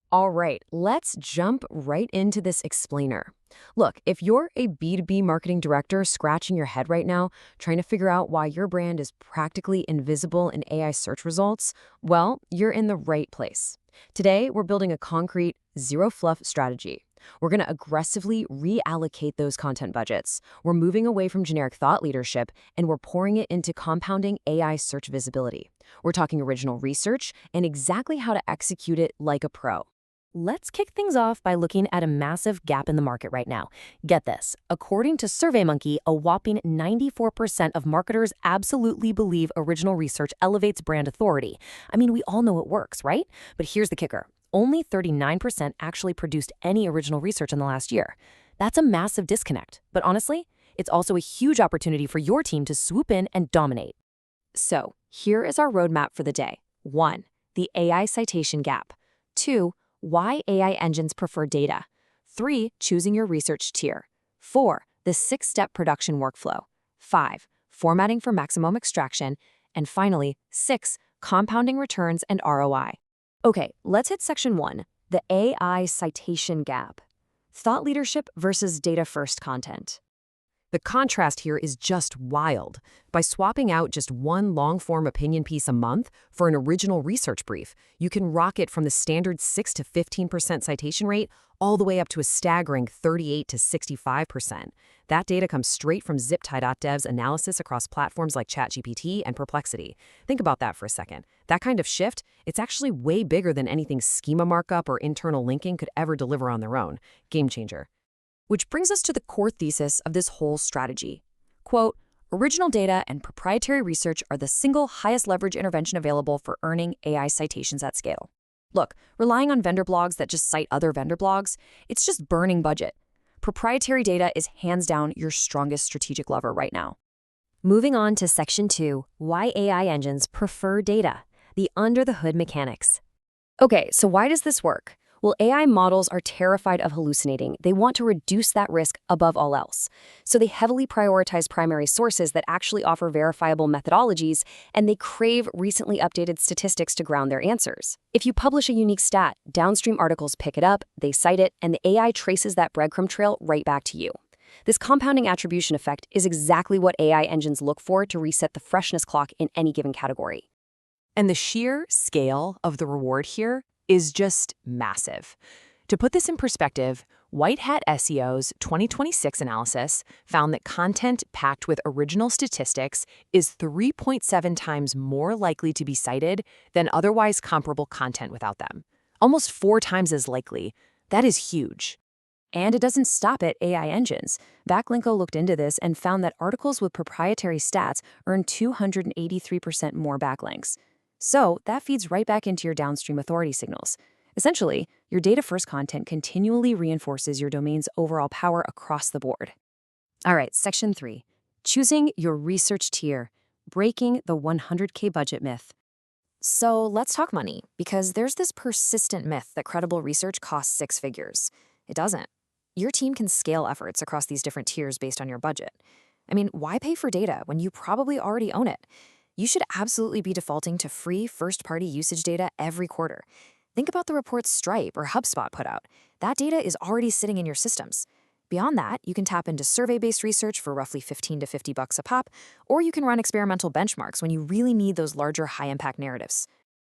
All right, let's jump right into this explainer. Look, if you're a B2B marketing director scratching your head right now, trying to figure out why your brand is practically invisible in AI search results, well, you're in the right place. Today, we're building a concrete, zero fluff strategy. We're going to aggressively reallocate those content budgets. We're moving away from generic thought leadership and we're pouring it into compounding AI search visibility. We're talking original research and exactly how to execute it like a pro. Let's kick things off by looking at a massive gap in the market right now. Get this. According to SurveyMonkey, a whopping 94% of marketers absolutely believe original research elevates brand authority. I mean, we all know it works, right? But here's the kicker. Only 39% actually produced any original research in the last year. That's a massive disconnect. But honestly, it's also a huge opportunity for your team to swoop in and dominate. So, here is our roadmap for the day. 1. The AI citation gap. 2. Why AI engines prefer data. 3. Choosing your research tier. 4. The 6-step production workflow. 5. Formatting for maximum extraction. And finally, 6. Compounding returns and ROI. Okay, let's hit section 1, the AI citation gap. Thought leadership versus data-first content. The contrast here is just wild. By swapping out just one long-form opinion piece a month for an original research brief, you can rocket from the standard 6 to 15% citation rate all the way up to a staggering 38 to 65%. That data comes straight from ziptie.dev's analysis across platforms like ChatGPT and Perplexity. Think about that for a second. That kind of shift, it's actually way bigger than anything schema markup or internal linking could ever deliver on their own. Game changer. Which brings us to the core thesis of this whole strategy. Quote, original data and proprietary research are the single highest leverage intervention available for earning AI citations at scale. Look, relying on vendor blogs that just cite other vendor blogs, it's just burning budget. Proprietary data is hands down your strongest strategic lever right now. Moving on to section 2, why AI engines prefer data, the under-the-hood mechanics. Okay, so why does this work? Well, AI models are terrified of hallucinating. They want to reduce that risk above all else. So they heavily prioritize primary sources that actually offer verifiable methodologies, and they crave recently updated statistics to ground their answers. If you publish a unique stat, downstream articles pick it up, they cite it, and the AI traces that breadcrumb trail right back to you. This compounding attribution effect is exactly what AI engines look for to reset the freshness clock in any given category. And the sheer scale of the reward here is just massive. To put this in perspective, White Hat SEO's 2026 analysis found that content packed with original statistics is 3.7 times more likely to be cited than otherwise comparable content without them. Almost 4 times as likely. That is huge. And it doesn't stop at AI engines. Backlinko looked into this and found that articles with proprietary stats earn 283% more backlinks. So that feeds right back into your downstream authority signals. Essentially, your data-first content continually reinforces your domain's overall power across the board. All right, section 3, choosing your research tier, breaking the 100K budget myth. So let's talk money, because there's this persistent myth that credible research costs 6 figures. It doesn't. Your team can scale efforts across these different tiers based on your budget. I mean, why pay for data when you probably already own it? You should absolutely be defaulting to free first-party usage data every quarter. Think about the reports Stripe or HubSpot put out. That data is already sitting in your systems. Beyond that, you can tap into survey-based research for roughly $15 to $50 a pop, or you can run experimental benchmarks when you really need those larger high-impact narratives.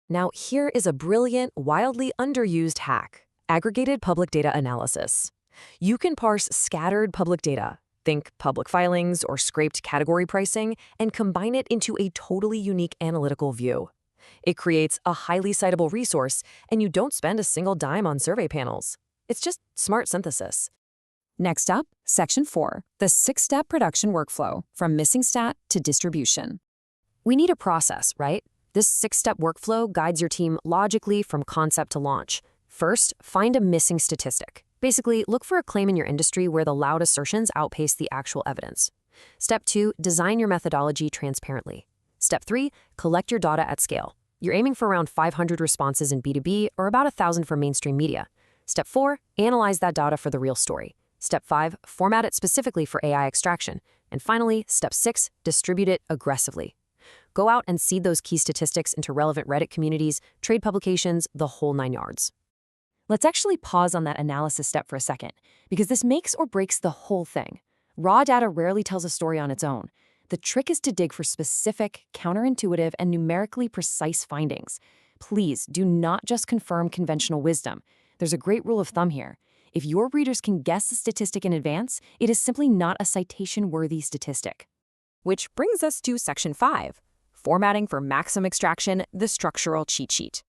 Now, here is a brilliant, wildly underused hack: aggregated public data analysis. You can parse scattered public data, think public filings or scraped category pricing, and combine it into a totally unique analytical view. It creates a highly citable resource, and you don't spend a single dime on survey panels. It's just smart synthesis. Next up, section 4, the 6-step production workflow, from missing stat to distribution. We need a process, right? This 6-step workflow guides your team logically from concept to launch. First, find a missing statistic. Basically, look for a claim in your industry where the loud assertions outpace the actual evidence. Step 2, design your methodology transparently. Step 3, collect your data at scale. You're aiming for around 500 responses in B2B or about 1,000 for mainstream media. Step 4, analyze that data for the real story. Step 5, format it specifically for AI extraction. And finally, Step 6, distribute it aggressively. Go out and seed those key statistics into relevant Reddit communities, trade publications, the whole 9 yards. Let's actually pause on that analysis step for a second, because this makes or breaks the whole thing. Raw data rarely tells a story on its own. The trick is to dig for specific, counterintuitive, and numerically precise findings. Please do not just confirm conventional wisdom. There's a great rule of thumb here. If your readers can guess the statistic in advance, it is simply not a citation-worthy statistic. Which brings us to Section 5, Formatting for Maximum Extraction, the Structural Cheat Sheet.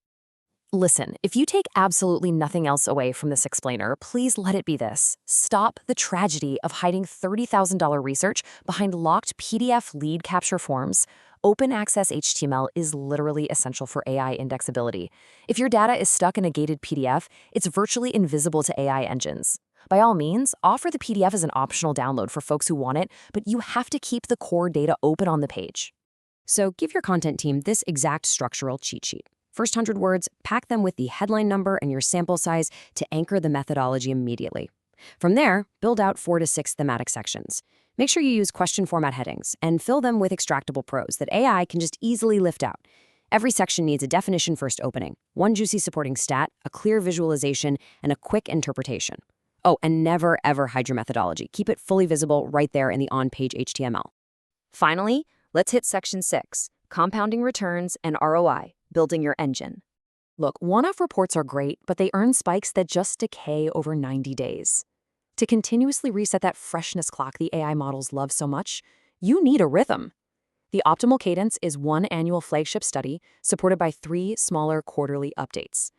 Listen, if you take absolutely nothing else away from this explainer, please let it be this. Stop the tragedy of hiding $30,000 research behind locked PDF lead capture forms. Open access HTML is literally essential for AI indexability. If your data is stuck in a gated PDF, it's virtually invisible to AI engines. By all means, offer the PDF as an optional download for folks who want it, but you have to keep the core data open on the page. So give your content team this exact structural cheat sheet. First 100 words, pack them with the headline number and your sample size to anchor the methodology immediately. From there, build out 4 to 6 thematic sections. Make sure you use question format headings and fill them with extractable prose that AI can just easily lift out. Every section needs a definition first opening, one juicy supporting stat, a clear visualization, and a quick interpretation. Oh, and never ever hide your methodology. Keep it fully visible right there in the on-page HTML. Finally, let's hit Section 6, Compounding Returns and ROI. Building your engine. Look, one-off reports are great, but they earn spikes that just decay over 90 days. To continuously reset that freshness clock the AI models love so much, you need a rhythm. The optimal cadence is one annual flagship study supported by 3 smaller quarterly updates.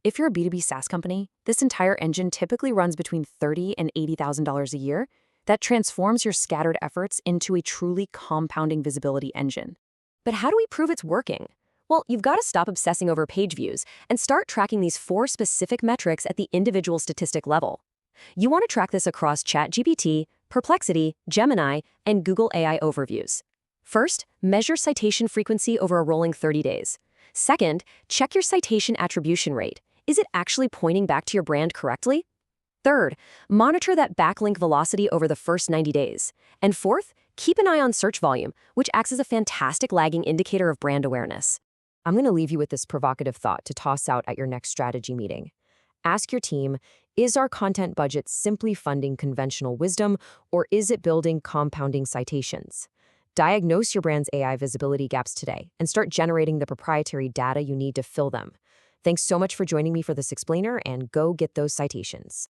If you're a B2B SaaS company, this entire engine typically runs between $30,000 and $80,000 a year. That transforms your scattered efforts into a truly compounding visibility engine. But how do we prove it's working? Well, you've got to stop obsessing over page views and start tracking these 4 specific metrics at the individual statistic level. You want to track this across ChatGPT, Perplexity, Gemini, and Google AI overviews. First, measure citation frequency over a rolling 30 days. Second, check your citation attribution rate. Is it actually pointing back to your brand correctly? Third, monitor that backlink velocity over the first 90 days. And fourth, keep an eye on search volume, which acts as a fantastic lagging indicator of brand awareness. I'm going to leave you with this provocative thought to toss out at your next strategy meeting. Ask your team, is our content budget simply funding conventional wisdom, or is it building compounding citations? Diagnose your brand's AI visibility gaps today and start generating the proprietary data you need to fill them. Thanks so much for joining me for this explainer, and go get those citations.